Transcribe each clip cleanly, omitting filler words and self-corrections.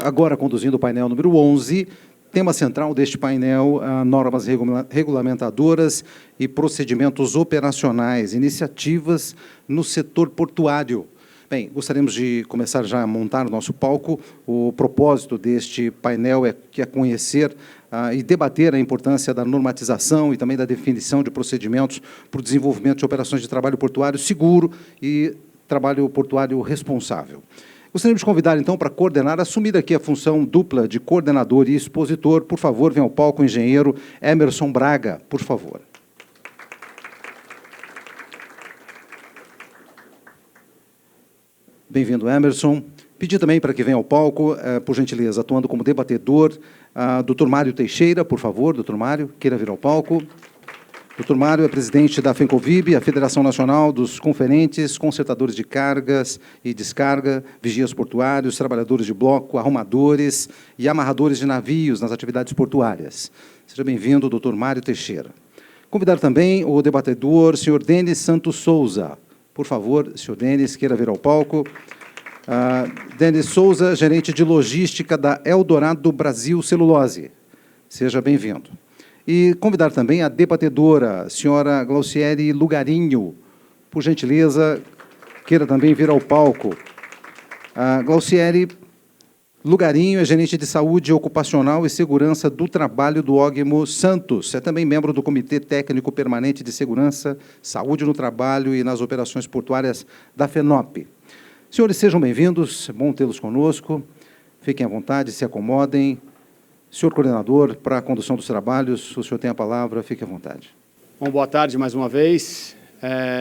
Agora, conduzindo o painel número 11, tema central deste painel, normas regulamentadoras e procedimentos operacionais, iniciativas no setor portuário. Bem, gostaríamos de começar já a montar o nosso palco. O propósito deste painel é conhecer e debater a importância da normatização e também da definição de procedimentos para o desenvolvimento de operações de trabalho portuário seguro e trabalho portuário responsável. Gostaríamos de convidar, então, para coordenar, assumir aqui a função dupla de coordenador e expositor. Por favor, venha ao palco o engenheiro Emerson Braga, por favor. Bem-vindo, Emerson. Pedir também para que venha ao palco, por gentileza, atuando como debatedor, Dr. Mário Teixeira, por favor, Dr. Mário, queira vir ao palco. Dr. Mário é presidente da FENCOVIB, a Federação Nacional dos Conferentes, Consertadores de Cargas e Descarga, Vigias Portuários, Trabalhadores de Bloco, Arrumadores e Amarradores de Navios nas atividades portuárias. Seja bem-vindo, Dr. Mário Teixeira. Convidar também o debatedor, senhor Denis Santos Souza. Por favor, senhor Denis, queira vir ao palco. Denis Souza, gerente de logística da Eldorado Brasil Celulose. Seja bem-vindo. E convidar também a debatedora, a senhora Glauciere Lugarinho. Por gentileza, queira também vir ao palco. A Glauciere Lugarinho é gerente de saúde ocupacional e segurança do trabalho do OGMO Santos. É também membro do Comitê Técnico Permanente de Segurança, Saúde no Trabalho e nas Operações Portuárias da FENOP. Senhores, sejam bem-vindos, é bom tê-los conosco. Fiquem à vontade, se acomodem. Senhor coordenador, para a condução dos trabalhos, o senhor tem a palavra, fique à vontade. Bom, boa tarde mais uma vez.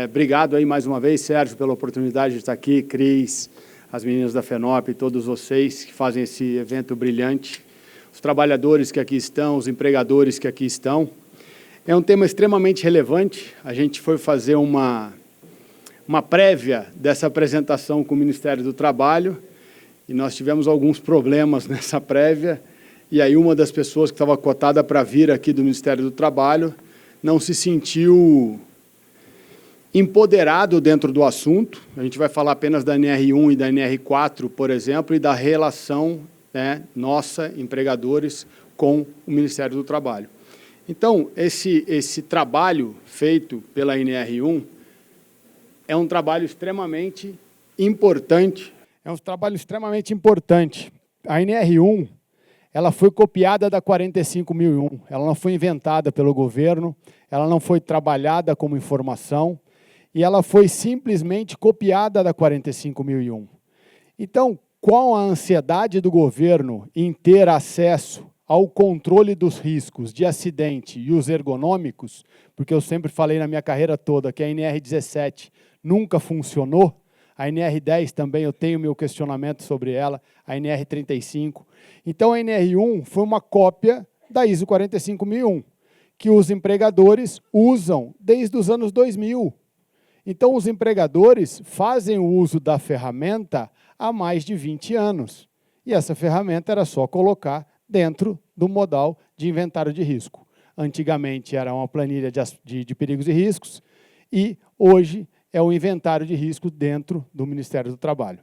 Obrigado aí mais uma vez, Sérgio, pela oportunidade de estar aqui, Cris, as meninas da FENOP, todos vocês que fazem esse evento brilhante, os trabalhadores que aqui estão, os empregadores que aqui estão. É um tema extremamente relevante. A gente foi fazer uma prévia dessa apresentação com o Ministério do Trabalho e nós tivemos alguns problemas nessa prévia. E aí uma das pessoas que estava cotada para vir aqui do Ministério do Trabalho não se sentiu empoderado dentro do assunto. A gente vai falar apenas da NR1 e da NR4, por exemplo, e da relação, nossa, empregadores, com o Ministério do Trabalho. Então, esse trabalho feito pela NR1 é um trabalho extremamente importante. É um trabalho extremamente importante. A NR1... ela foi copiada da 45.001, ela não foi inventada pelo governo, ela não foi trabalhada como informação, e ela foi simplesmente copiada da 45.001. Então, qual a ansiedade do governo em ter acesso ao controle dos riscos de acidente e os ergonômicos, porque eu sempre falei na minha carreira toda que a NR17 nunca funcionou, a NR10 também eu tenho meu questionamento sobre ela, a NR35. Então, a NR1 foi uma cópia da ISO 45001, que os empregadores usam desde os anos 2000. Então, os empregadores fazem o uso da ferramenta há mais de 20 anos. E essa ferramenta era só colocar dentro do modal de inventário de risco. Antigamente era uma planilha de perigos e riscos e hoje é o inventário de risco dentro do Ministério do Trabalho.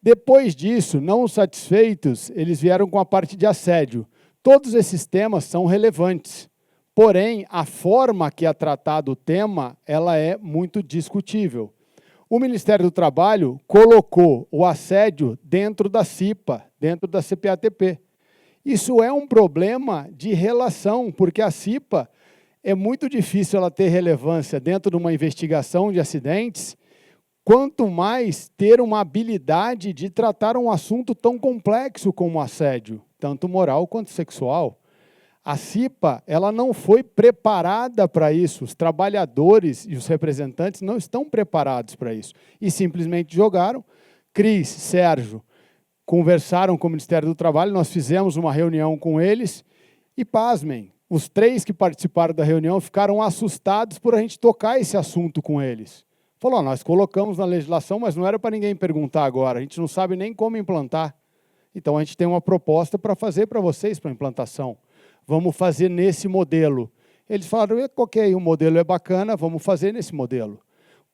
Depois disso, não satisfeitos, eles vieram com a parte de assédio. Todos esses temas são relevantes, porém, a forma que é tratado o tema, ela é muito discutível. O Ministério do Trabalho colocou o assédio dentro da CIPA, dentro da CPATP. Isso é um problema de relação, porque a CIPA é muito difícil ela ter relevância dentro de uma investigação de acidentes, quanto mais ter uma habilidade de tratar um assunto tão complexo como o assédio, tanto moral quanto sexual. A CIPA, ela não foi preparada para isso, os trabalhadores e os representantes não estão preparados para isso, e simplesmente jogaram. Cris, Sérgio, conversaram com o Ministério do Trabalho, nós fizemos uma reunião com eles, e pasmem, os 3 que participaram da reunião ficaram assustados por a gente tocar esse assunto com eles. Falou, nós colocamos na legislação, mas não era para ninguém perguntar agora, a gente não sabe nem como implantar. Então, a gente tem uma proposta para fazer para vocês, para implantação. Vamos fazer nesse modelo. Eles falaram, ok, o modelo é bacana, vamos fazer nesse modelo.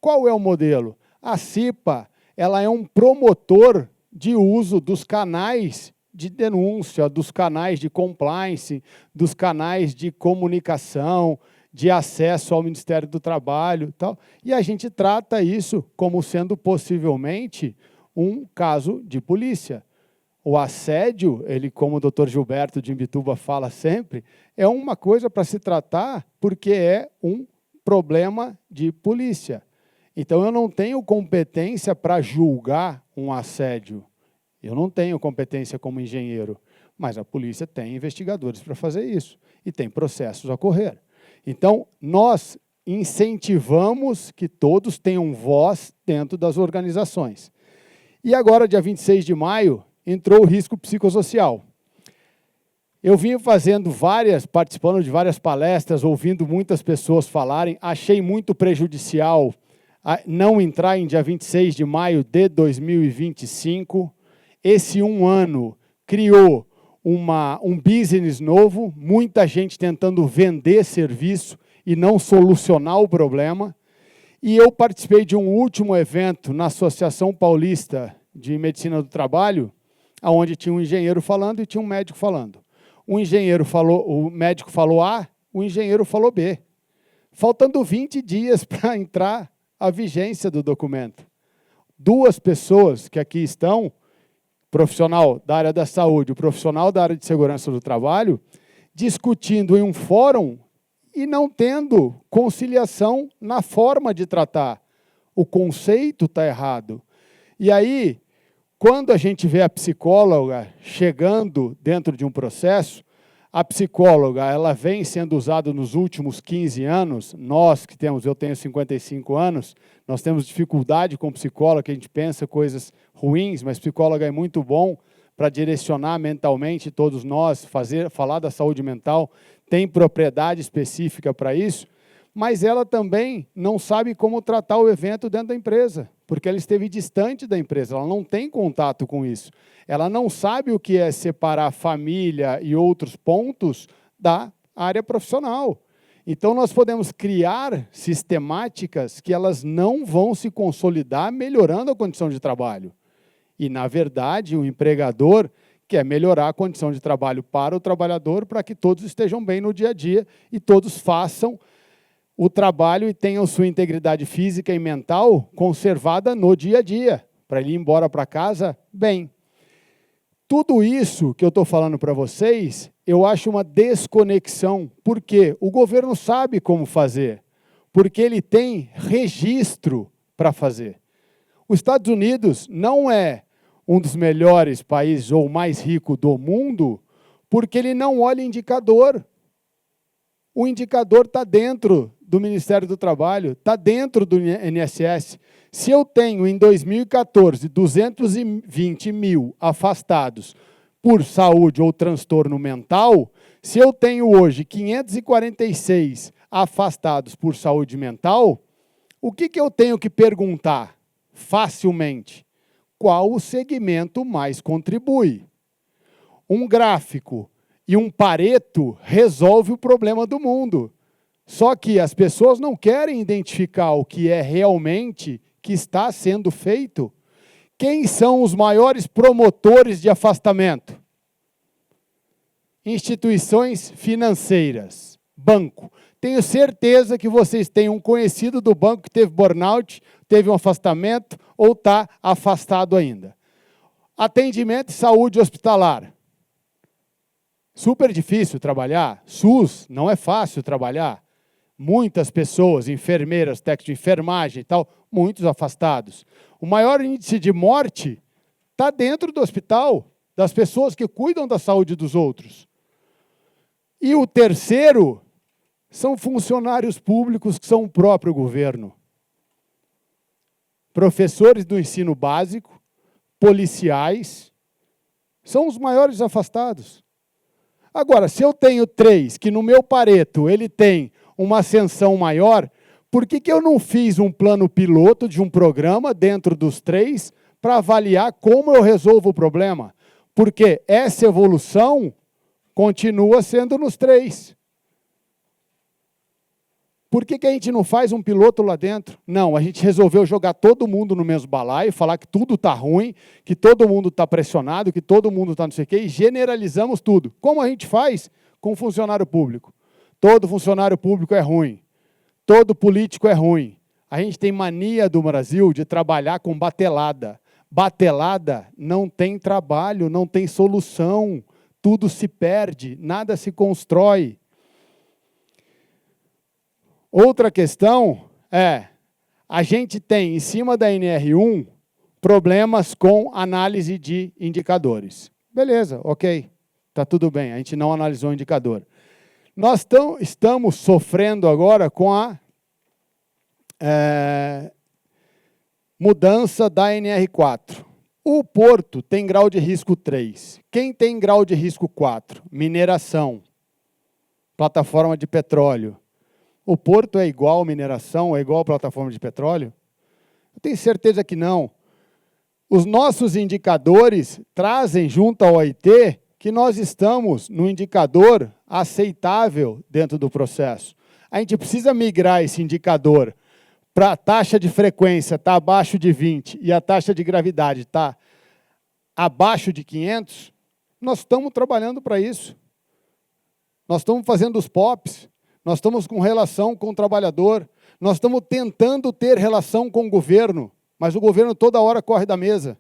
Qual é o modelo? A CIPA, ela é um promotor de uso dos canais de denúncia, dos canais de compliance, dos canais de comunicação, de acesso ao Ministério do Trabalho, tal. E a gente trata isso como sendo possivelmente um caso de polícia. O assédio, ele, como o doutor Gilberto de Imbituba fala sempre, é uma coisa para se tratar porque é um problema de polícia. Então, eu não tenho competência para julgar um assédio. Eu não tenho competência como engenheiro, mas a polícia tem investigadores para fazer isso e tem processos a correr. Então, nós incentivamos que todos tenham voz dentro das organizações. E agora, dia 26 de maio, entrou o risco psicossocial. Eu vim participando de várias palestras, ouvindo muitas pessoas falarem, achei muito prejudicial não entrar em dia 26 de maio de 2025. Esse um ano criou um business novo, muita gente tentando vender serviço e não solucionar o problema. E eu participei de um último evento na Associação Paulista de Medicina do Trabalho, onde tinha um engenheiro falando e tinha um médico falando. O médico falou A, o engenheiro falou B. Faltando 20 dias para entrar a vigência do documento. 2 pessoas que aqui estão, profissional da área da saúde, o profissional da área de segurança do trabalho, discutindo em um fórum e não tendo conciliação na forma de tratar. O conceito está errado. E aí, quando a gente vê a psicóloga chegando dentro de um processo, a psicóloga, ela vem sendo usada nos últimos 15 anos, eu tenho 55 anos, nós temos dificuldade com psicóloga, que a gente pensa coisas ruins, mas psicóloga é muito bom para direcionar mentalmente todos nós, falar da saúde mental, tem propriedade específica para isso, mas ela também não sabe como tratar o evento dentro da empresa, porque ela esteve distante da empresa, ela não tem contato com isso. Ela não sabe o que é separar família e outros pontos da área profissional. Então, nós podemos criar sistemáticas que elas não vão se consolidar melhorando a condição de trabalho. E, na verdade, o empregador quer melhorar a condição de trabalho para o trabalhador, para que todos estejam bem no dia a dia e todos façam o trabalho e tenham sua integridade física e mental conservada no dia a dia, para ele ir embora para casa bem. Tudo isso que eu estou falando para vocês, eu acho uma desconexão, porque o governo sabe como fazer, porque ele tem registro para fazer. Os Estados Unidos não é um dos melhores países ou mais rico do mundo, porque ele não olha indicador. O indicador está dentro do Ministério do Trabalho, está dentro do INSS. Se eu tenho, em 2014, 220 mil afastados por saúde ou transtorno mental, se eu tenho hoje 546 afastados por saúde mental, o que eu tenho que perguntar facilmente? Qual o segmento mais contribui? Um gráfico e um Pareto resolve o problema do mundo. Só que as pessoas não querem identificar o que é realmente que está sendo feito. Quem são os maiores promotores de afastamento? Instituições financeiras, banco. Tenho certeza que vocês têm um conhecido do banco que teve burnout, teve um afastamento ou está afastado ainda. Atendimento e saúde hospitalar. Super difícil trabalhar. SUS, não é fácil trabalhar. Muitas pessoas, enfermeiras, técnicos de enfermagem e tal, muitos afastados. O maior índice de morte está dentro do hospital, das pessoas que cuidam da saúde dos outros. E o terceiro são funcionários públicos que são o próprio governo. Professores do ensino básico, policiais, são os maiores afastados. Agora, se eu tenho 3, que no meu Pareto ele tem uma ascensão maior, por que eu não fiz um plano piloto de um programa dentro dos 3 para avaliar como eu resolvo o problema? Porque essa evolução continua sendo nos 3. Por que a gente não faz um piloto lá dentro? Não, a gente resolveu jogar todo mundo no mesmo balaio, falar que tudo está ruim, que todo mundo está pressionado, que todo mundo está não sei o quê, e generalizamos tudo. Como a gente faz com funcionário público? Todo funcionário público é ruim. Todo político é ruim. A gente tem mania do Brasil de trabalhar com batelada. Batelada não tem trabalho, não tem solução. Tudo se perde, nada se constrói. Outra questão é, a gente tem, em cima da NR1, problemas com análise de indicadores. Beleza, ok, está tudo bem, a gente não analisou o indicador. Nós estamos sofrendo agora com a mudança da NR4. O Porto tem grau de risco 3. Quem tem grau de risco 4? Mineração, plataforma de petróleo. O Porto é igual mineração, é igual plataforma de petróleo? Eu tenho certeza que não. Os nossos indicadores trazem junto ao OIT que nós estamos no indicador aceitável dentro do processo. A gente precisa migrar esse indicador para a taxa de frequência estar abaixo de 20 e a taxa de gravidade estar abaixo de 500, nós estamos trabalhando para isso. Nós estamos fazendo os POPs, nós estamos com relação com o trabalhador, nós estamos tentando ter relação com o governo, mas o governo toda hora corre da mesa.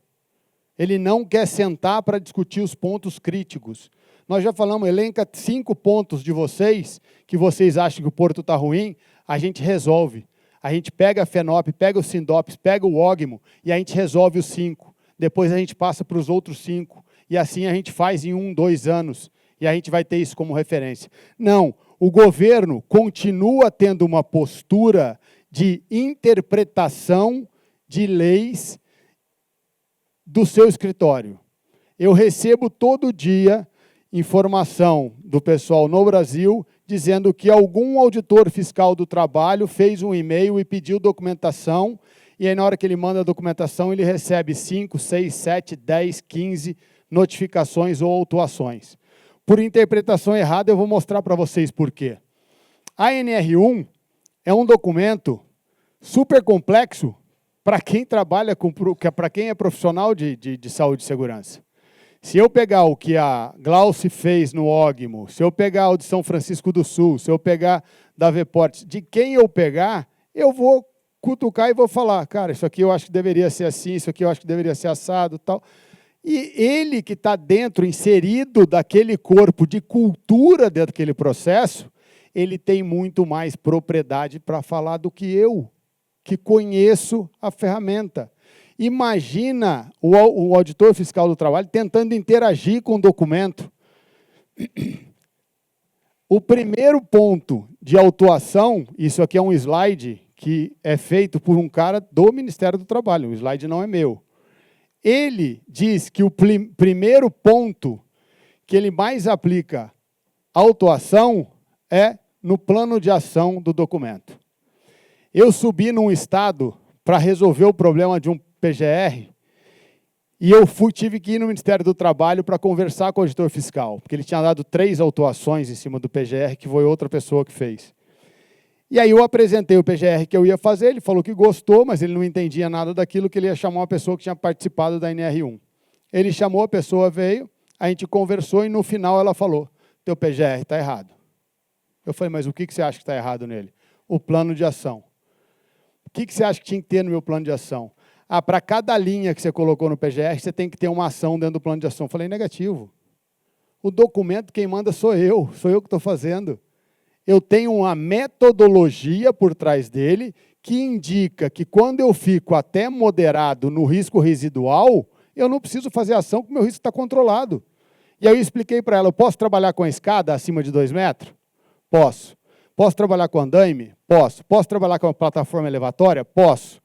Ele não quer sentar para discutir os pontos críticos. Nós já falamos, elenca 5 pontos de vocês, que vocês acham que o Porto está ruim, a gente resolve. A gente pega a FENOP, pega o SINDOPS, pega o OGMO, e a gente resolve os 5. Depois a gente passa para os outros 5. E assim a gente faz em 1, 2 anos. E a gente vai ter isso como referência. Não, o governo continua tendo uma postura de interpretação de leis do seu escritório. Eu recebo todo dia informação do pessoal no Brasil dizendo que algum auditor fiscal do trabalho fez um e-mail e pediu documentação, e aí na hora que ele manda a documentação, ele recebe 5, 6, 7, 10, 15 notificações ou autuações. Por interpretação errada, eu vou mostrar para vocês por quê. A NR1 é um documento super complexo para quem trabalha, para quem é profissional de saúde e segurança. Se eu pegar o que a Glauce fez no OGMO, se eu pegar o de São Francisco do Sul, se eu pegar da Veport, de quem eu pegar, eu vou cutucar e vou falar, cara, isso aqui eu acho que deveria ser assim, isso aqui eu acho que deveria ser assado, tal. E ele que está dentro, inserido daquele corpo de cultura dentro daquele processo, ele tem muito mais propriedade para falar do que eu, que conheço a ferramenta. Imagina o auditor fiscal do trabalho tentando interagir com o documento. O primeiro ponto de autuação, isso aqui é um slide que é feito por um cara do Ministério do Trabalho, o slide não é meu. Ele diz que o primeiro ponto que ele mais aplica autuação é no plano de ação do documento. Eu subi num estado para resolver o problema de um PGR e eu tive que ir no Ministério do Trabalho para conversar com o auditor fiscal, porque ele tinha dado 3 autuações em cima do PGR, que foi outra pessoa que fez. E aí eu apresentei o PGR que eu ia fazer, ele falou que gostou, mas ele não entendia nada daquilo, que ele ia chamar uma pessoa que tinha participado da NR1. Ele chamou, a pessoa veio, a gente conversou e no final ela falou, teu PGR está errado. Eu falei, mas o que você acha que está errado nele? O plano de ação. O que você acha que tinha que ter no meu plano de ação? Ah, para cada linha que você colocou no PGR, você tem que ter uma ação dentro do plano de ação. Eu falei, negativo. O documento quem manda sou eu que estou fazendo. Eu tenho uma metodologia por trás dele que indica que quando eu fico até moderado no risco residual, eu não preciso fazer ação porque o meu risco está controlado. E aí eu expliquei para ela, eu posso trabalhar com a escada acima de 2 metros? Posso. Posso trabalhar com andaime? Posso. Posso trabalhar com a plataforma elevatória? Posso.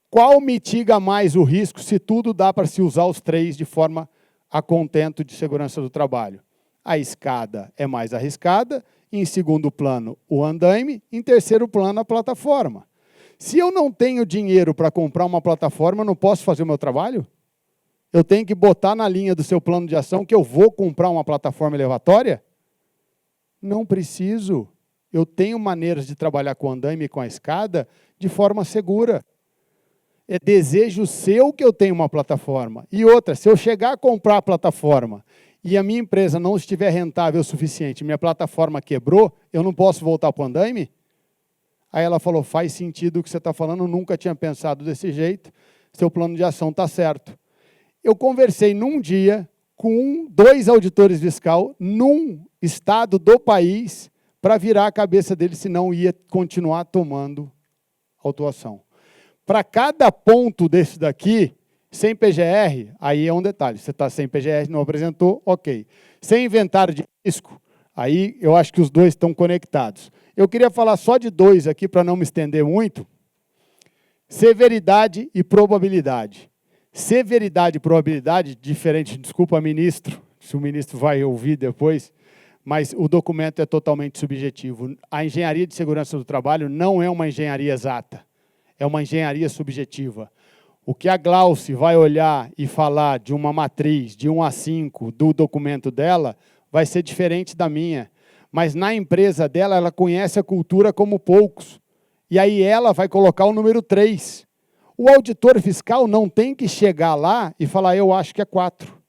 Qual mitiga mais o risco se tudo dá para se usar os 3 de forma a contento de segurança do trabalho? a escada é mais arriscada, em segundo plano, o andaime, em terceiro plano, a plataforma. Se eu não tenho dinheiro para comprar uma plataforma, eu não posso fazer o meu trabalho? Eu tenho que botar na linha do seu plano de ação que eu vou comprar uma plataforma elevatória? Não preciso. Eu tenho maneiras de trabalhar com o andaime e com a escada de forma segura. É desejo seu que eu tenha uma plataforma. E outra, se eu chegar a comprar a plataforma e a minha empresa não estiver rentável o suficiente, minha plataforma quebrou, eu não posso voltar para o andaime? Aí ela falou, faz sentido o que você está falando, nunca tinha pensado desse jeito, seu plano de ação está certo. Eu conversei num dia com 2 auditores fiscais num estado do país para virar a cabeça dele, senão ia continuar tomando autuação. Para cada ponto desse daqui, sem PGR, aí é um detalhe. Você está sem PGR, não apresentou, ok. Sem inventário de risco, aí eu acho que os dois estão conectados. Eu queria falar só de 2 aqui, para não me estender muito. Severidade e probabilidade. Severidade e probabilidade, diferente, desculpa, ministro, se o ministro vai ouvir depois, mas o documento é totalmente subjetivo. A engenharia de segurança do trabalho não é uma engenharia exata, é uma engenharia subjetiva. O que a Glauce vai olhar e falar de uma matriz, de 1 a 5, do documento dela, vai ser diferente da minha. Mas na empresa dela, ela conhece a cultura como poucos. E aí ela vai colocar o número 3. O auditor fiscal não tem que chegar lá e falar, eu acho que é 4.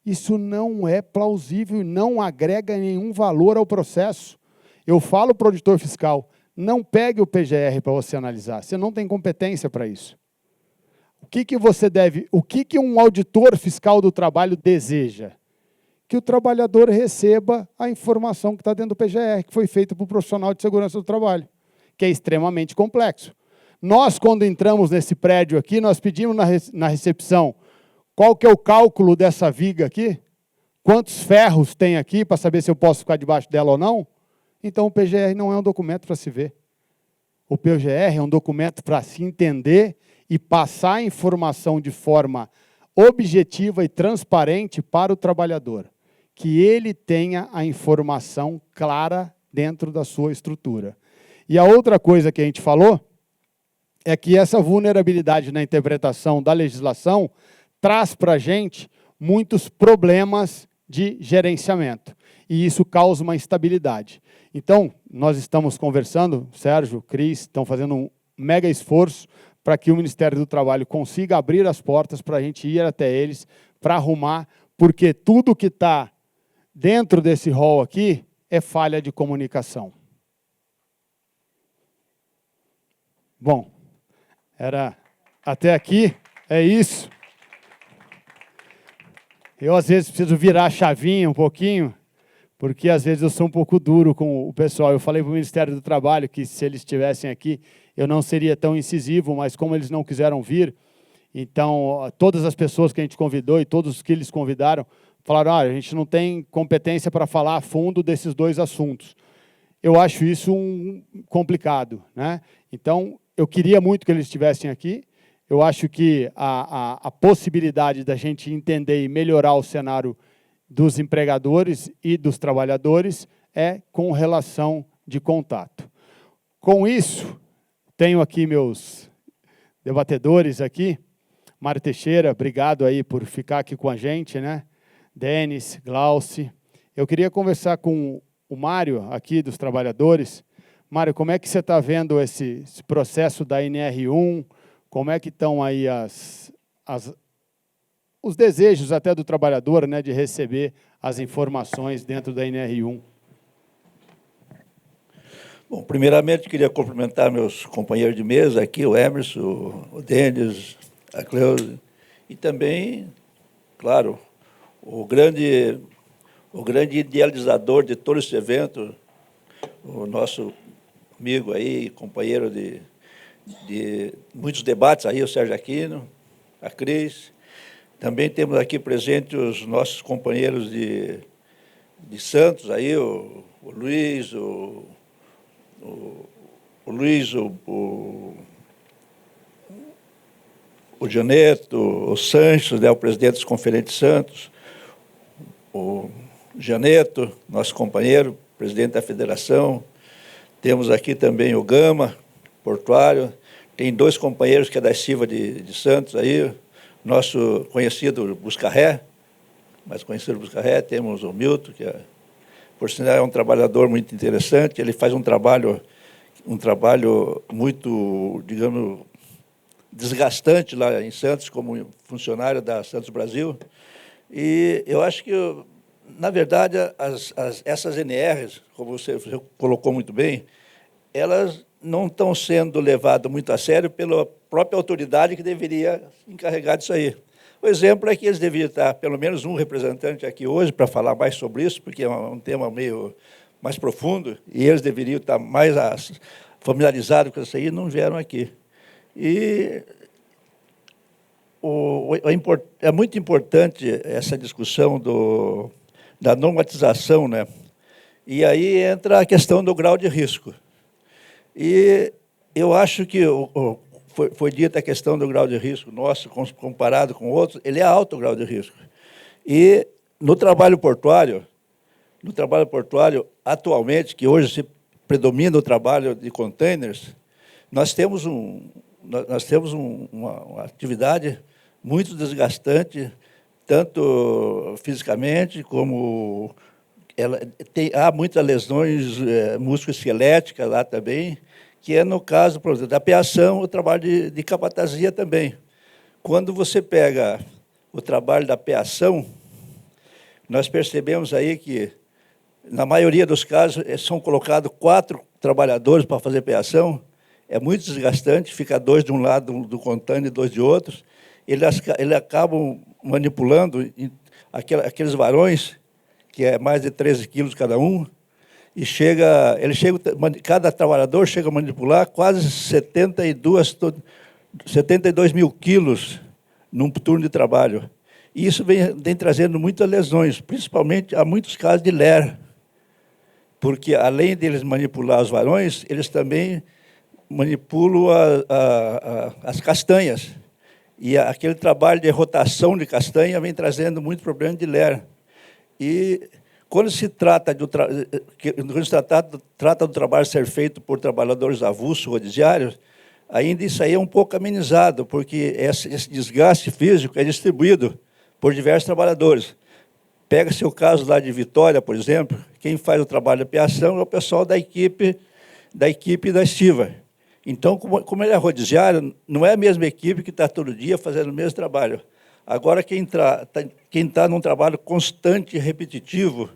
Isso não é plausível e não agrega nenhum valor ao processo. Eu falo para o auditor fiscal, não pegue o PGR para você analisar, você não tem competência para isso. O que um auditor fiscal do trabalho deseja? Que o trabalhador receba a informação que está dentro do PGR, que foi feita para o profissional de segurança do trabalho, que é extremamente complexo. Nós, quando entramos nesse prédio aqui, nós pedimos na recepção qual que é o cálculo dessa viga aqui, quantos ferros tem aqui para saber se eu posso ficar debaixo dela ou não. Então, o PGR não é um documento para se ver. O PGR é um documento para se entender e passar a informação de forma objetiva e transparente para o trabalhador, que ele tenha a informação clara dentro da sua estrutura. E a outra coisa que a gente falou é que essa vulnerabilidade na interpretação da legislação traz para a gente muitos problemas de gerenciamento. E isso causa uma instabilidade. Então, nós estamos conversando, Sérgio, Cris, estão fazendo um mega esforço para que o Ministério do Trabalho consiga abrir as portas para a gente ir até eles, para arrumar, porque tudo que está dentro desse rol aqui é falha de comunicação. Bom, era até aqui, é isso. Eu, às vezes, preciso virar a chavinha um pouquinho, porque, às vezes, eu sou um pouco duro com o pessoal. Eu falei para o Ministério do Trabalho que, se eles estivessem aqui, eu não seria tão incisivo, mas como eles não quiseram vir, então, todas as pessoas que a gente convidou e todos que eles convidaram, falaram, a gente não tem competência para falar a fundo desses 2 assuntos. Eu acho isso complicado, né? Então, eu queria muito que eles estivessem aqui. Eu acho que a possibilidade da gente entender e melhorar o cenário dos empregadores e dos trabalhadores é com relação de contato. Com isso, tenho aqui meus debatedores aqui. Mário Teixeira, obrigado aí por ficar aqui com a gente, né? Denis, Glauce. Eu queria conversar com o Mário, aqui dos trabalhadores. Mário, como é que você está vendo esse processo da NR1? Como é que estão aí os desejos até do trabalhador, né, de receber as informações dentro da NR1? Bom, primeiramente, queria cumprimentar meus companheiros de mesa aqui, o Emerson, o Denis, a Cleusa, e também, claro, o grande idealizador de todo esse evento, o nosso amigo aí, companheiro de muitos debates aí, o Sérgio Aquino, a Cris. Também temos aqui presentes os nossos companheiros de Santos, aí, o Luiz, o Janeto, o Sanches, né, o presidente dos Conferentes Santos, o Janeto, nosso companheiro, presidente da federação. Temos aqui também o Gama, portuário. Tem 2 companheiros que é da Silva de Santos, aí, nosso conhecido Buscarré, mais conhecido Buscarré. Temos o Milton, que por sinal é um trabalhador muito interessante. Ele faz um trabalho muito, digamos, desgastante lá em Santos, como funcionário da Santos Brasil. E eu acho que, na verdade, essas NRs, como você colocou muito bem, elas não estão sendo levadas muito a sério pela própria autoridade que deveria se encarregar disso aí. O exemplo é que eles deveriam estar, pelo menos um representante aqui hoje, para falar mais sobre isso, porque é um tema meio mais profundo, e eles deveriam estar mais familiarizados com isso aí, e não vieram aqui. E é muito importante essa discussão da normatização, né? E aí entra a questão do grau de risco. E eu acho que foi dita a questão do grau de risco nosso, comparado com outros, ele é alto o grau de risco. E no trabalho portuário, atualmente, que hoje se predomina o trabalho de containers, nós temos uma atividade muito desgastante, tanto fisicamente como há muitas lesões musculoesqueléticas lá também, que é no caso, por exemplo, da peação, o trabalho de capatazia também. Quando você pega o trabalho da peação, nós percebemos aí que, na maioria dos casos, são colocados 4 trabalhadores para fazer peação. É muito desgastante, fica 2 de um lado do container e 2 de outros. Eles acabam manipulando aqueles varões, que é mais de 13 quilos cada um, e cada trabalhador chega a manipular quase 72 mil quilos num turno de trabalho. E isso vem trazendo muitas lesões, principalmente há muitos casos de LER, porque, além deles manipular os varões, eles também manipulam as castanhas. E aquele trabalho de rotação de castanha vem trazendo muito problema de LER. E quando se trata do trabalho ser feito por trabalhadores avulsos, rodiziários, ainda isso aí é um pouco amenizado, porque esse desgaste físico é distribuído por diversos trabalhadores. Pega-se o caso lá de Vitória, por exemplo, quem faz o trabalho de peação é o pessoal da equipe da estiva. Então, como ele é rodiziário, não é a mesma equipe que está todo dia fazendo o mesmo trabalho. Agora, quem está num trabalho constante e repetitivo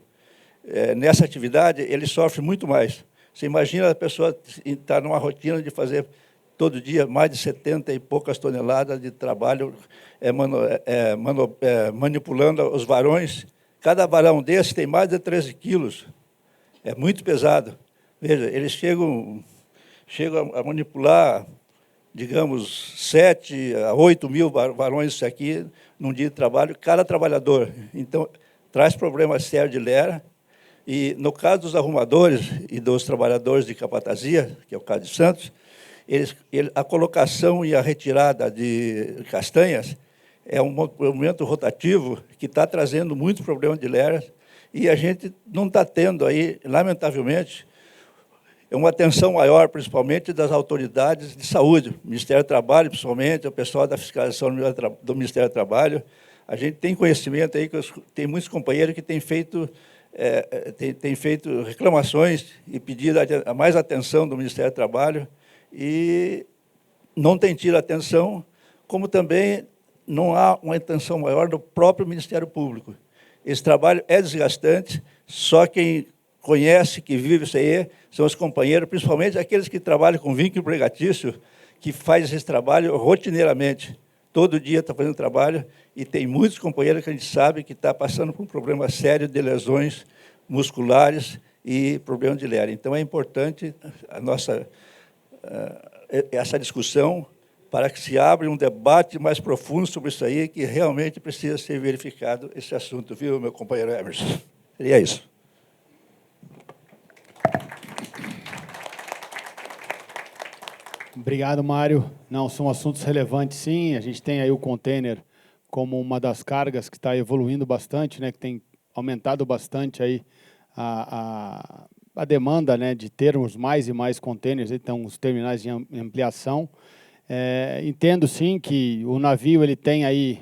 nessa atividade, ele sofre muito mais. Você imagina a pessoa estar numa rotina de fazer todo dia mais de 70 e poucas toneladas de trabalho manipulando os varões. Cada varão desse tem mais de 13 quilos. É muito pesado. Veja, eles chegam a manipular, digamos, 7 a 8 mil varões isso aqui num dia de trabalho, cada trabalhador. Então, traz problemas sérios de LER. E, no caso dos arrumadores e dos trabalhadores de capatazia, que é o caso de Santos, a colocação e a retirada de castanhas é um movimento rotativo que está trazendo muitos problemas de LER, e a gente não está tendo aí, lamentavelmente, uma atenção maior, principalmente das autoridades de saúde, Ministério do Trabalho, principalmente, o pessoal da fiscalização do Ministério do Trabalho. A gente tem conhecimento aí, que tem muitos companheiros que têm feito reclamações e pedido mais atenção do Ministério do Trabalho, e não tem tido atenção, como também não há uma atenção maior do próprio Ministério Público. Esse trabalho é desgastante, só quem conhece, que vive isso aí, são os companheiros, principalmente aqueles que trabalham com vínculo empregatício, que fazem esse trabalho rotineiramente. Todo dia está fazendo trabalho, e tem muitos companheiros que a gente sabe que está passando por um problema sério de lesões musculares e problemas de LER. Então, é importante essa discussão para que se abra um debate mais profundo sobre isso aí, que realmente precisa ser verificado esse assunto, viu, meu companheiro Emerson? Seria isso. Obrigado, Mário. Não, são assuntos relevantes, sim. A gente tem aí o container como uma das cargas que está evoluindo bastante, né, que tem aumentado bastante aí a demanda, né, de termos mais e mais containers, então os terminais de ampliação. Entendo sim que o navio ele tem aí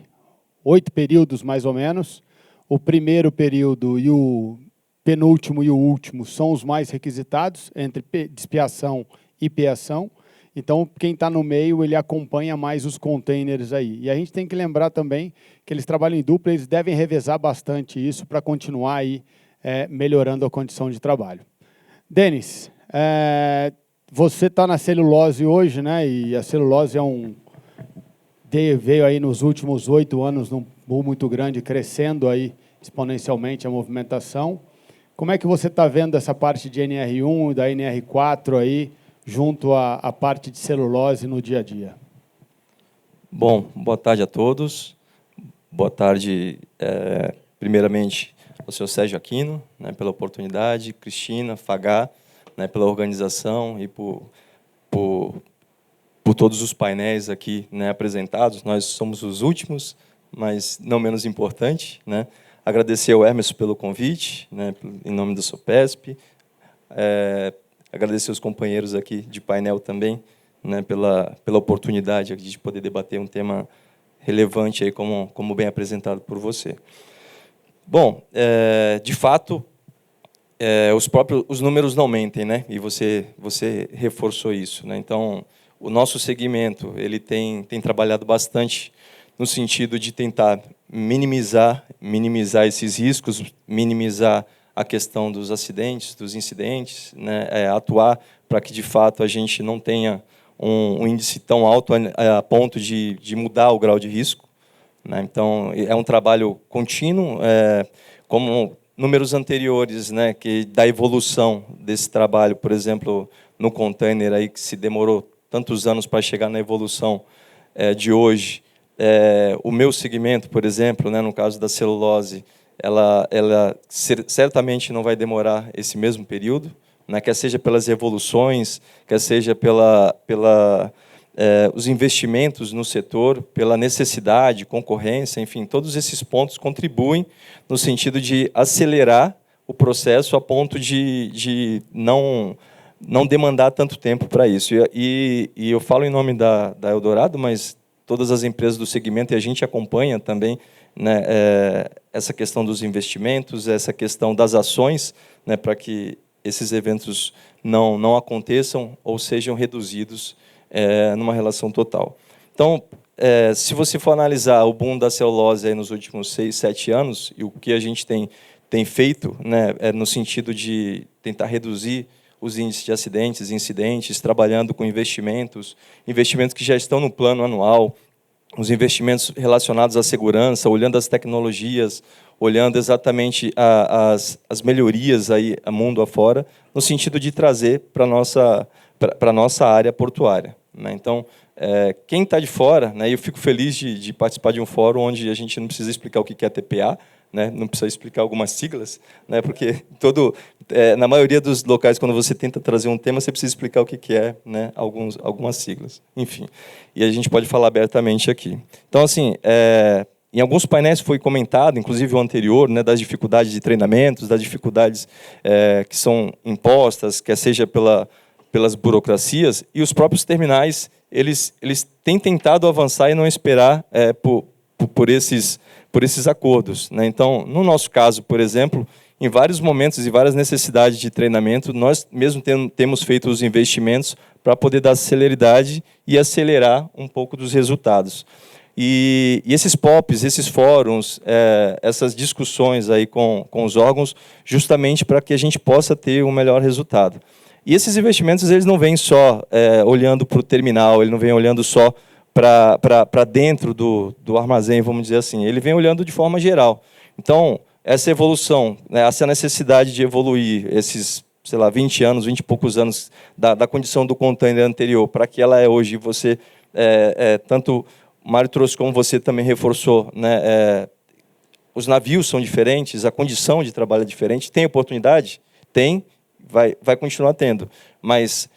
8 períodos mais ou menos. O primeiro período e o penúltimo e o último são os mais requisitados, entre despiação e peação. Então, quem está no meio, ele acompanha mais os containers aí. E a gente tem que lembrar também que eles trabalham em dupla, eles devem revezar bastante isso para continuar aí melhorando a condição de trabalho. Denis, você está na celulose hoje, né? E a celulose veio aí nos últimos 8 anos num boom muito grande, crescendo aí exponencialmente a movimentação. Como é que você está vendo essa parte de NR1 e da NR4 aí, junto à parte de celulose no dia a dia? Bom, boa tarde a todos. Boa tarde, primeiramente, ao senhor Sérgio Aquino, né, pela oportunidade, Cristina, Fagá, né, pela organização e por todos os painéis aqui, né, apresentados. Nós somos os últimos, mas não menos importante, né? Agradecer ao Hermes pelo convite, né, em nome do Sopesp. Agradecer aos companheiros aqui de painel também, né, pela oportunidade de poder debater um tema relevante, aí, como bem apresentado por você. Bom, de fato, os números não mentem, né? E você reforçou isso, né? Então, o nosso segmento ele tem trabalhado bastante no sentido de tentar minimizar esses riscos, minimizar a questão dos acidentes, dos incidentes, né? Atuar para que, de fato, a gente não tenha um índice tão alto a ponto de mudar o grau de risco, né? Então, é um trabalho contínuo, como números anteriores, né, que da evolução desse trabalho, por exemplo, no container, aí, que se demorou tantos anos para chegar na evolução de hoje. O meu segmento, por exemplo, né, no caso da celulose, ela certamente não vai demorar esse mesmo período, né, quer seja pelas evoluções, quer seja os investimentos no setor, pela necessidade, concorrência, enfim, todos esses pontos contribuem no sentido de acelerar o processo a ponto de não demandar tanto tempo para isso. E eu falo em nome da Eldorado, mas todas as empresas do segmento, e a gente acompanha também, né, essa questão dos investimentos, essa questão das ações, né, para que esses eventos não aconteçam ou sejam reduzidos numa relação total. Então, se você for analisar o boom da celulose aí nos últimos 6, 7 anos, e o que a gente tem feito, né, no sentido de tentar reduzir os índices de acidentes, incidentes, trabalhando com investimentos que já estão no plano anual, os investimentos relacionados à segurança, olhando as tecnologias, olhando exatamente as melhorias aí a mundo afora, no sentido de trazer para a nossa área portuária, né? Então, quem está de fora, né, eu fico feliz de participar de um fórum onde a gente não precisa explicar o que é TPA, né, não precisa explicar algumas siglas, né, porque na maioria dos locais, quando você tenta trazer um tema, você precisa explicar o que é, né, algumas siglas. Enfim, e a gente pode falar abertamente aqui. Então, assim, em alguns painéis foi comentado, inclusive o anterior, né, das dificuldades de treinamentos, das dificuldades que são impostas, quer seja pelas burocracias, e os próprios terminais eles têm tentado avançar e não esperar por esses acordos, né? Então, no nosso caso, por exemplo, em vários momentos e várias necessidades de treinamento, nós mesmo temos feito os investimentos para poder dar celeridade e acelerar um pouco dos resultados. E esses POPs, esses fóruns, essas discussões aí com os órgãos, justamente para que a gente possa ter um melhor resultado. E esses investimentos eles não vêm só olhando para o terminal, ele não vem olhando só para dentro do armazém, vamos dizer assim. Ele vem olhando de forma geral. Então, essa evolução, né, essa necessidade de evoluir esses, sei lá, 20 anos, 20 e poucos anos da condição do container anterior para que ela é hoje, você, tanto o Mário trouxe como você também reforçou, né, os navios são diferentes, a condição de trabalho é diferente, tem oportunidade? Tem, vai continuar tendo. Mas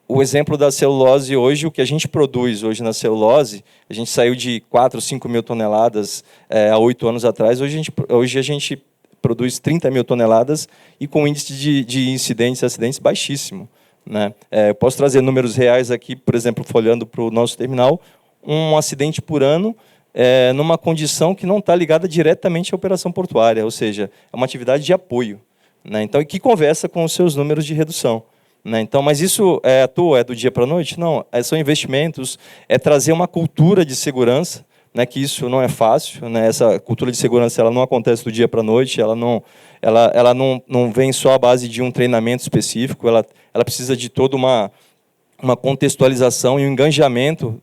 o exemplo da celulose hoje, o que a gente produz hoje na celulose, a gente saiu de 4, 5 mil toneladas há 8 anos atrás, hoje a gente produz 30 mil toneladas e com índice de incidentes e acidentes baixíssimo, né? Eu posso trazer números reais aqui, por exemplo, olhando para o nosso terminal, um acidente por ano numa condição que não está ligada diretamente à operação portuária, ou seja, é uma atividade de apoio, né? Então, e que conversa com os seus números de redução, né? Então, mas isso é à toa, é do dia para a noite? Não, são investimentos, é trazer uma cultura de segurança, né, que isso não é fácil, né? Essa cultura de segurança ela não acontece do dia para a noite, ela não vem só à base de um treinamento específico, ela precisa de toda uma contextualização e um engajamento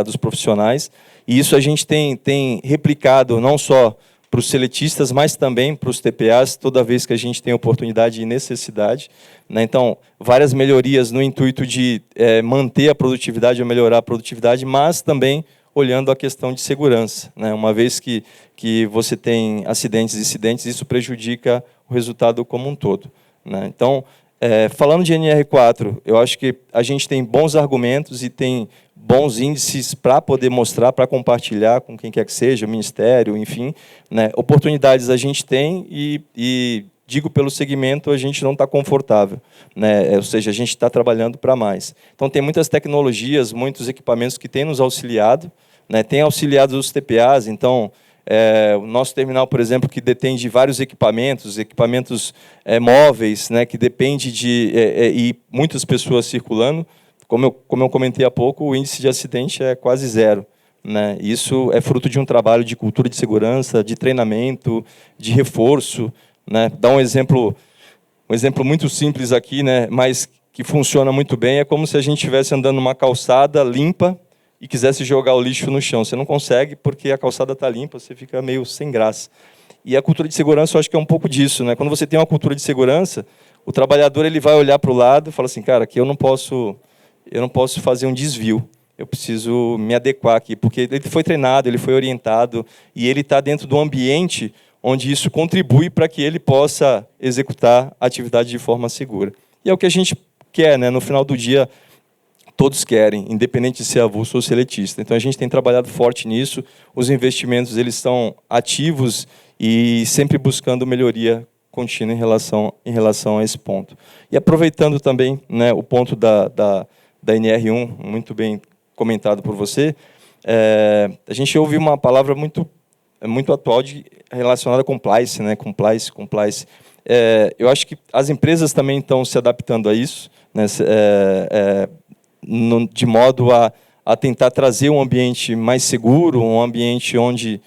dos profissionais, e isso a gente tem replicado não só para os seletistas, mas também para os TPAs, toda vez que a gente tem oportunidade e necessidade, né? Então, várias melhorias no intuito de manter a produtividade ou melhorar a produtividade, mas também olhando a questão de segurança, né? Uma vez que você tem acidentes e incidentes, isso prejudica o resultado como um todo, né? Então, falando de NR4, eu acho que a gente tem bons argumentos e tem bons índices para poder mostrar, para compartilhar com quem quer que seja, o Ministério, enfim, né? Oportunidades a gente tem e digo pelo segmento, a gente não está confortável, né? Ou seja, a gente está trabalhando para mais. Então, tem muitas tecnologias, muitos equipamentos que têm nos auxiliado, né? Tem auxiliado os TPAs, então, o nosso terminal, por exemplo, que detém de vários equipamentos móveis, né? Que depende e muitas pessoas circulando, como eu comentei há pouco, o índice de acidente é quase zero, né? Isso é fruto de um trabalho de cultura de segurança, de treinamento, de reforço, né? Dar um exemplo muito simples aqui, né? Mas que funciona muito bem, é como se a gente estivesse andando numa calçada limpa e quisesse jogar o lixo no chão. Você não consegue porque a calçada está limpa, você fica meio sem graça. E a cultura de segurança, eu acho que é um pouco disso, né? Quando você tem uma cultura de segurança, o trabalhador ele vai olhar para o lado e fala assim, cara, aqui eu não posso fazer um desvio. Eu preciso me adequar aqui, porque ele foi treinado, ele foi orientado e ele está dentro do ambiente onde isso contribui para que ele possa executar a atividade de forma segura. E é o que a gente quer, né? No final do dia, todos querem, independente de ser avulso ou seletista. Então, a gente tem trabalhado forte nisso, os investimentos eles estão ativos e sempre buscando melhoria contínua em relação a esse ponto. E aproveitando também, né, o ponto da NR1, muito bem comentado por você, a gente ouve uma palavra muito atual relacionada a compliance, né? Compliance. Eu acho que as empresas também estão se adaptando a isso, né? De modo a tentar trazer um ambiente mais seguro, um ambiente onde,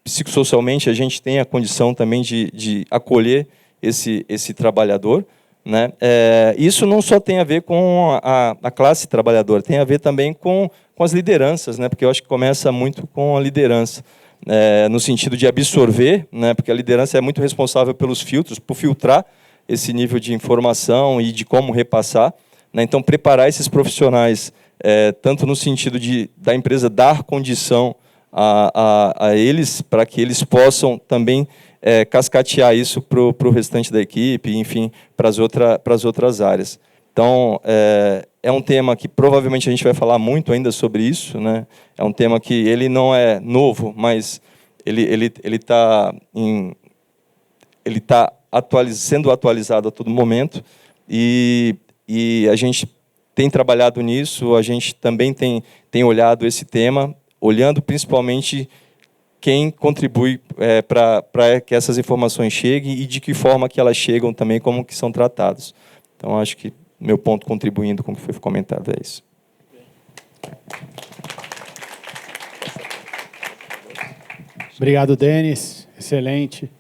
psicossocialmente, a gente tem a condição também de acolher esse trabalhador, né? Isso não só tem a ver com a classe trabalhadora, tem a ver também com as lideranças, né? Porque eu acho que começa muito com a liderança. No sentido de absorver, né, porque a liderança é muito responsável pelos filtros, por filtrar esse nível de informação e de como repassar, né? Então, preparar esses profissionais, tanto no sentido da empresa dar condição a eles, para que eles possam também cascatear isso para o restante da equipe, enfim, para as outras áreas. Então, é um tema que provavelmente a gente vai falar muito ainda sobre isso, né? É um tema que ele não é novo, mas ele está sendo atualizado a todo momento, e a gente tem trabalhado nisso, a gente também tem olhado esse tema, olhando principalmente quem contribui para que essas informações cheguem e de que forma que elas chegam também, como que são tratados. Então, acho que meu ponto contribuindo com o que foi comentado é isso. Obrigado, Denis. Excelente.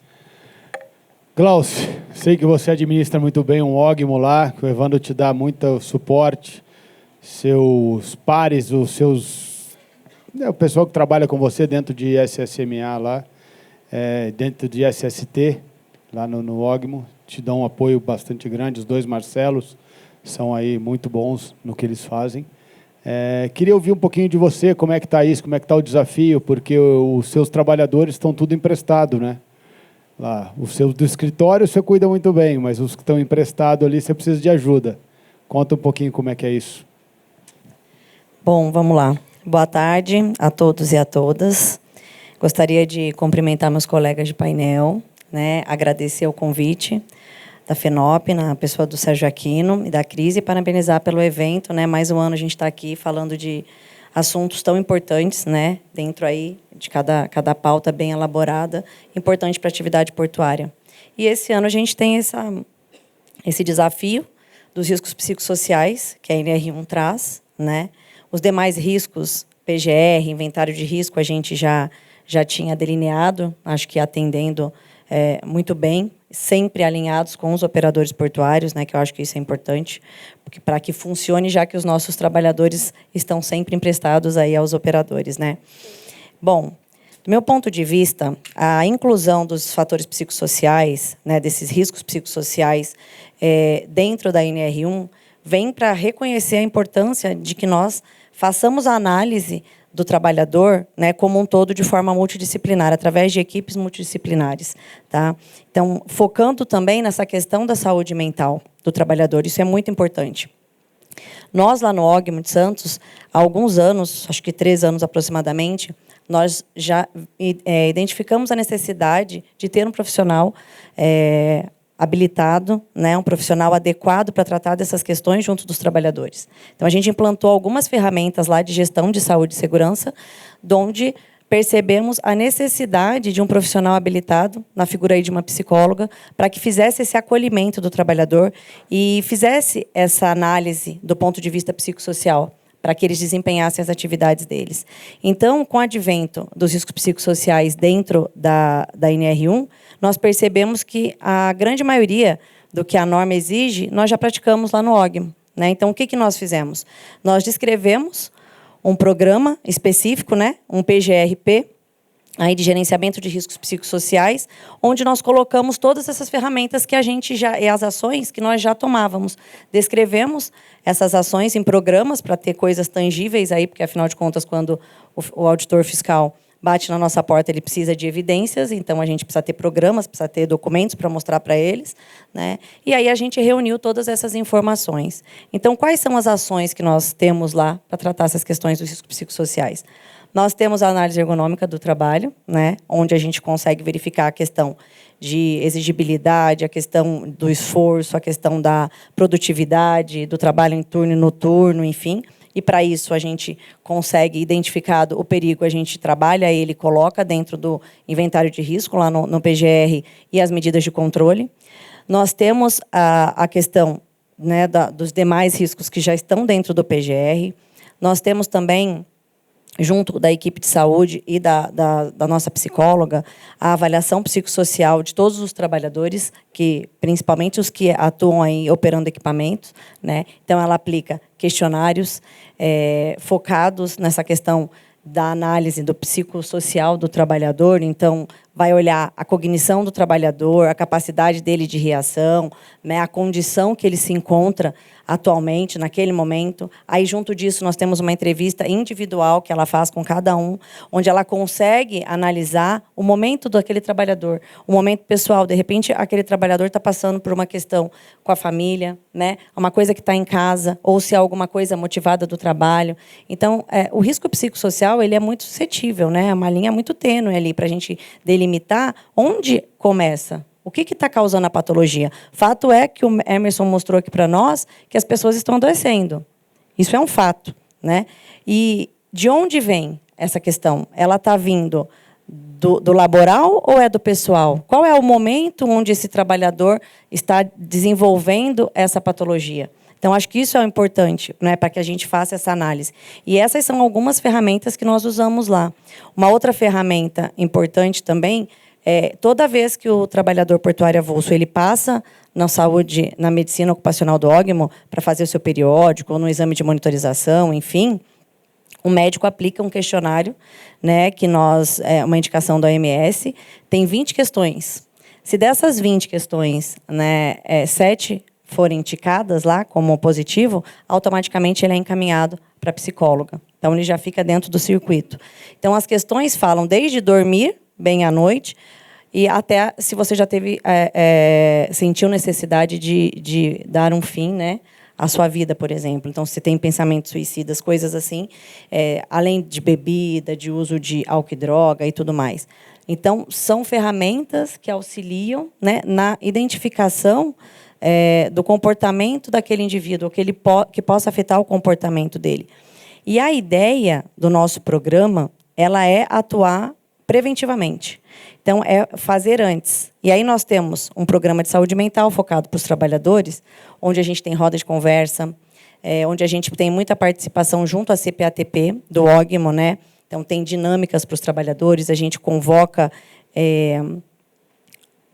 Glaucio, sei que você administra muito bem um OGMO lá, que o Evandro te dá muito suporte. Seus pares, o pessoal que trabalha com você dentro de SSMA lá, dentro de SST, lá no OGMO, te dão um apoio bastante grande. Os dois Marcelos são aí muito bons no que eles fazem. Queria ouvir um pouquinho de você, como é que está isso, como é que está o desafio, porque os seus trabalhadores estão tudo emprestado, né? Lá, o seu do escritório você cuida muito bem, mas os que estão emprestados ali você precisa de ajuda. Conta um pouquinho como é que é isso. Bom, vamos lá. Boa tarde a todos e a todas. Gostaria de cumprimentar meus colegas de painel, né, agradecer o convite da FENOP, na pessoa do Sérgio Aquino e da Cris, e parabenizar pelo evento, né? Mais um ano a gente está aqui falando de assuntos tão importantes, né? Dentro aí de cada pauta bem elaborada, importante para a atividade portuária. E esse ano a gente tem esse desafio dos riscos psicossociais, que a NR1 traz, né? Os demais riscos, PGR, inventário de risco, a gente já tinha delineado, acho que atendendo muito bem, sempre alinhados com os operadores portuários, né, que eu acho que isso é importante, porque para que funcione, já que os nossos trabalhadores estão sempre emprestados aí aos operadores, né? Bom, do meu ponto de vista, a inclusão dos fatores psicossociais, né, desses riscos psicossociais dentro da NR1, vem para reconhecer a importância de que nós façamos a análise do trabalhador, né, como um todo, de forma multidisciplinar, através de equipes multidisciplinares. Tá? Então, focando também nessa questão da saúde mental do trabalhador, isso é muito importante. Nós, lá no Ogmo de Santos, há alguns anos, acho que 3 anos aproximadamente, nós já identificamos a necessidade de ter um profissional habilitado, né, um profissional adequado para tratar dessas questões junto dos trabalhadores. Então, a gente implantou algumas ferramentas lá de gestão de saúde e segurança, onde percebemos a necessidade de um profissional habilitado, na figura aí de uma psicóloga, para que fizesse esse acolhimento do trabalhador e fizesse essa análise do ponto de vista psicossocial, para que eles desempenhassem as atividades deles. Então, com o advento dos riscos psicossociais dentro da NR1, nós percebemos que a grande maioria do que a norma exige, nós já praticamos lá no Ogmo, né? Então, o que nós fizemos? Nós descrevemos um programa específico, né? Um PGRP, aí de gerenciamento de riscos psicossociais, onde nós colocamos todas essas ferramentas que a gente e as ações que nós já tomávamos. Descrevemos essas ações em programas para ter coisas tangíveis aí, porque afinal de contas, quando o auditor fiscal bate na nossa porta, ele precisa de evidências, então a gente precisa ter programas, precisa ter documentos para mostrar para eles, né? E aí a gente reuniu todas essas informações. Então, quais são as ações que nós temos lá para tratar essas questões dos riscos psicossociais? Nós temos a análise ergonômica do trabalho, né, onde a gente consegue verificar a questão de exigibilidade, a questão do esforço, a questão da produtividade, do trabalho em turno e noturno, enfim. E, para isso, a gente consegue, identificado o perigo, a gente trabalha ele, coloca dentro do inventário de risco, lá no PGR, e as medidas de controle. Nós temos a questão, né, dos demais riscos que já estão dentro do PGR. Nós temos também, junto da equipe de saúde e da nossa psicóloga, a avaliação psicossocial de todos os trabalhadores, que principalmente os que atuam aí operando equipamentos, né? Então, ela aplica questionários focados nessa questão da análise do psicossocial do trabalhador. Então, vai olhar a cognição do trabalhador, a capacidade dele de reação, né, a condição que ele se encontra atualmente, naquele momento. Aí, junto disso, nós temos uma entrevista individual que ela faz com cada um, onde ela consegue analisar o momento daquele trabalhador, o momento pessoal. De repente, aquele trabalhador está passando por uma questão com a família, né, uma coisa que está em casa, ou se há alguma coisa motivada do trabalho. Então, o risco psicossocial, ele é muito suscetível, né? É uma linha muito tênue ali para a gente delimitar onde começa. O que está causando a patologia? Fato é que o Emerson mostrou aqui para nós que as pessoas estão adoecendo. Isso é um fato, né? E de onde vem essa questão? Ela está vindo do laboral ou é do pessoal? Qual é o momento onde esse trabalhador está desenvolvendo essa patologia? Então, acho que isso é importante, né, para que a gente faça essa análise. E essas são algumas ferramentas que nós usamos lá. Uma outra ferramenta importante também é, toda vez que o trabalhador portuário avulso ele passa na saúde, na medicina ocupacional do Ogmo, para fazer o seu periódico, ou no exame de monitorização, enfim, o médico aplica um questionário, né, que nós, uma indicação da OMS, tem 20 questões. Se dessas 20 questões, né, 7 forem indicadas lá como positivo, automaticamente ele é encaminhado para a psicóloga. Então, ele já fica dentro do circuito. Então, as questões falam desde dormir bem à noite e até se você já teve sentiu necessidade de dar um fim, né, à sua vida, por exemplo. Então, se tem pensamentos suicidas, coisas assim, além de bebida, de uso de álcool e droga e tudo mais. Então, são ferramentas que auxiliam, né, na identificação do comportamento daquele indivíduo, que possa afetar o comportamento dele. E a ideia do nosso programa, ela é atuar preventivamente. Então, é fazer antes. E aí nós temos um programa de saúde mental focado para os trabalhadores, onde a gente tem roda de conversa, onde a gente tem muita participação junto à CPATP, do OGMO, né? Então, tem dinâmicas para os trabalhadores, a gente convoca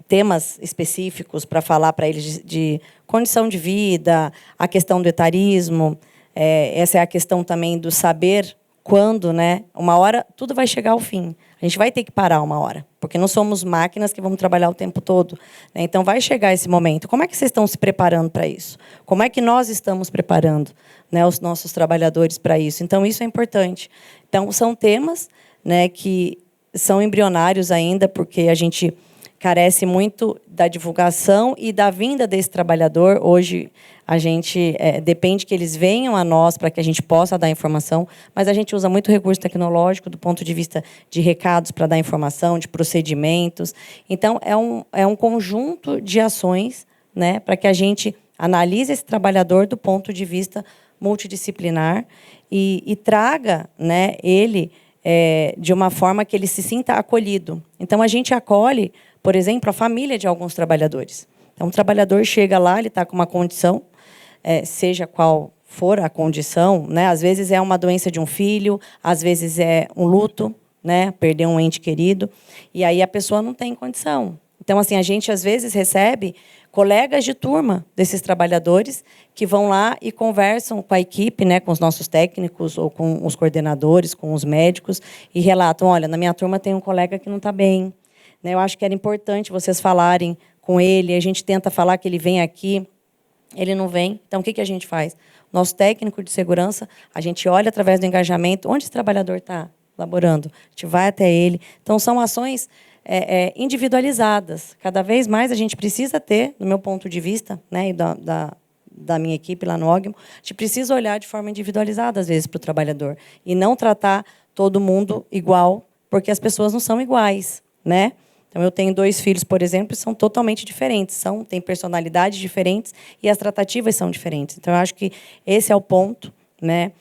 temas específicos para falar para eles de condição de vida, a questão do etarismo, essa é a questão também do saber quando, né? Uma hora, tudo vai chegar ao fim. A gente vai ter que parar uma hora, porque não somos máquinas que vamos trabalhar o tempo todo, né? Então, vai chegar esse momento. Como é que vocês estão se preparando para isso? Como é que nós estamos preparando, né, os nossos trabalhadores para isso? Então, isso é importante. Então, são temas, né, que são embrionários ainda, porque a gente carece muito da divulgação e da vinda desse trabalhador. Hoje, a gente depende que eles venham a nós para que a gente possa dar informação, mas a gente usa muito recurso tecnológico do ponto de vista de recados para dar informação, de procedimentos. Então, é um conjunto de ações, né, para que a gente analise esse trabalhador do ponto de vista multidisciplinar e traga, né, ele de uma forma que ele se sinta acolhido. Então, a gente acolhe, por exemplo, a família de alguns trabalhadores. Então, um trabalhador chega lá, ele está com uma condição, seja qual for a condição, né? Às vezes é uma doença de um filho, às vezes é um luto, né? Perder um ente querido, e aí a pessoa não tem condição. Então, assim, a gente às vezes recebe colegas de turma desses trabalhadores que vão lá e conversam com a equipe, né, com os nossos técnicos ou com os coordenadores, com os médicos, e relatam: olha, na minha turma tem um colega que não está bem, né? Eu acho que era importante vocês falarem com ele. A gente tenta falar que ele vem aqui, ele não vem. Então, o que a gente faz? Nosso técnico de segurança, a gente olha através do engajamento onde esse trabalhador está laborando. A gente vai até ele. Então, são ações individualizadas. Cada vez mais a gente precisa ter, do meu ponto de vista, né, e da minha equipe lá no OGMO, a gente precisa olhar de forma individualizada, às vezes, para o trabalhador. E não tratar todo mundo igual, porque as pessoas não são iguais, né? Então, eu tenho 2 filhos, por exemplo, e são totalmente diferentes, têm personalidades diferentes e as tratativas são diferentes. Então, eu acho que esse é o ponto, né?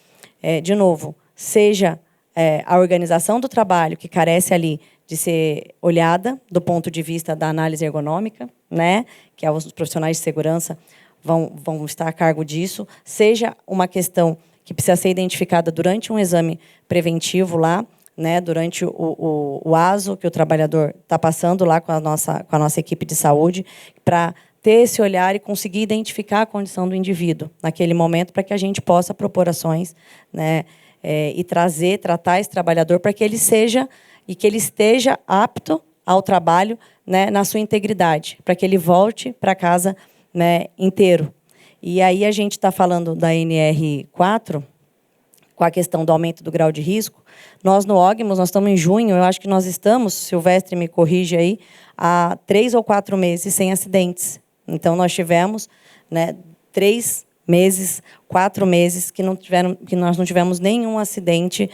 De novo, seja a organização do trabalho, que carece ali de ser olhada do ponto de vista da análise ergonômica, né? Que os profissionais de segurança vão estar a cargo disso, seja uma questão que precisa ser identificada durante um exame preventivo lá, né, durante o ASO, que o trabalhador está passando lá com a nossa equipe de saúde, para ter esse olhar e conseguir identificar a condição do indivíduo naquele momento, para que a gente possa propor ações, né, e tratar esse trabalhador para que ele esteja apto ao trabalho, né, na sua integridade, para que ele volte para casa, né, inteiro. E aí a gente está falando da NR4, com a questão do aumento do grau de risco. Nós, no OGMOS, nós estamos em junho, eu acho que nós estamos, Silvestre me corrige aí, há 3 ou 4 meses sem acidentes. Então, nós tivemos, né, 3 meses, 4 meses que nós não tivemos nenhum acidente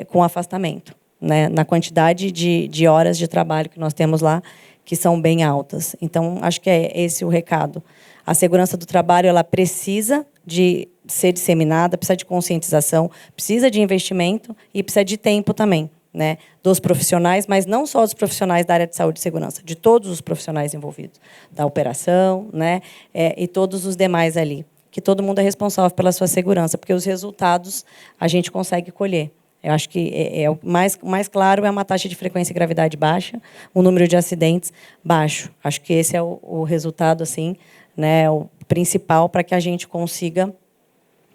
com afastamento, né, na quantidade de horas de trabalho que nós temos lá, que são bem altas. Então, acho que é esse o recado. A segurança do trabalho, ela precisa de ser disseminada, precisa de conscientização, precisa de investimento e precisa de tempo também, né, dos profissionais, mas não só dos profissionais da área de saúde e segurança, de todos os profissionais envolvidos, da operação, né, e todos os demais ali, que todo mundo é responsável pela sua segurança, porque os resultados a gente consegue colher. Eu acho que o mais claro é uma taxa de frequência e gravidade baixa, um número de acidentes baixo. Acho que esse é o resultado, assim, né, o principal para que a gente consiga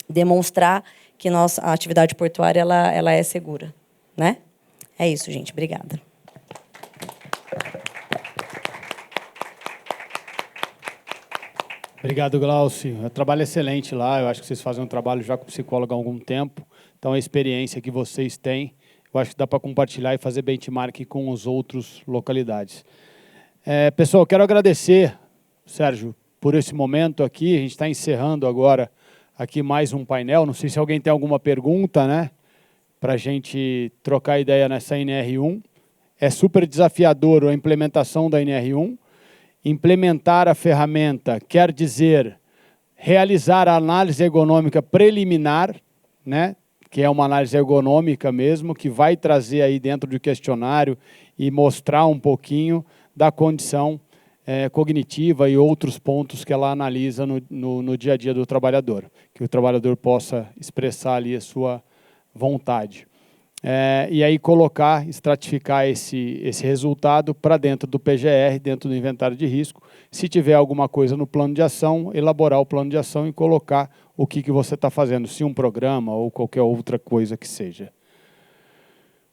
demonstrar que a atividade portuária ela é segura, né? É isso, gente. Obrigada. Obrigado, Glaucio. É um trabalho excelente lá. Eu acho que vocês fazem um trabalho já com psicólogo há algum tempo. Então, a experiência que vocês têm, eu acho que dá para compartilhar e fazer benchmark com os outros localidades. Pessoal, quero agradecer, Sérgio, por esse momento aqui. A gente está encerrando agora aqui mais um painel. Não sei se alguém tem alguma pergunta, né, para a gente trocar ideia nessa NR1. é super desafiador a implementação da NR1. Implementar a ferramenta quer dizer realizar a análise ergonômica preliminar, né, que é uma análise ergonômica mesmo, que vai trazer aí dentro do questionário e mostrar um pouquinho da condição cognitiva e outros pontos que ela analisa no dia a dia do trabalhador, que o trabalhador possa expressar ali a sua vontade. E aí colocar, estratificar esse resultado para dentro do PGR, dentro do inventário de risco. Se tiver alguma coisa no plano de ação, elaborar o plano de ação e colocar o que você está fazendo, se um programa ou qualquer outra coisa que seja.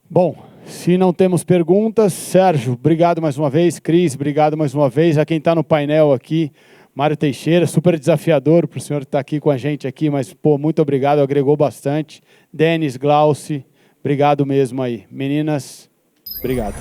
Bom, se não temos perguntas, Sérgio, obrigado mais uma vez. Cris, obrigado mais uma vez. A quem está no painel aqui, Mário Teixeira, super desafiador para o senhor estar aqui com a gente aqui, mas, pô, muito obrigado, agregou bastante. Denis, Glauci, obrigado mesmo aí. Meninas, obrigado.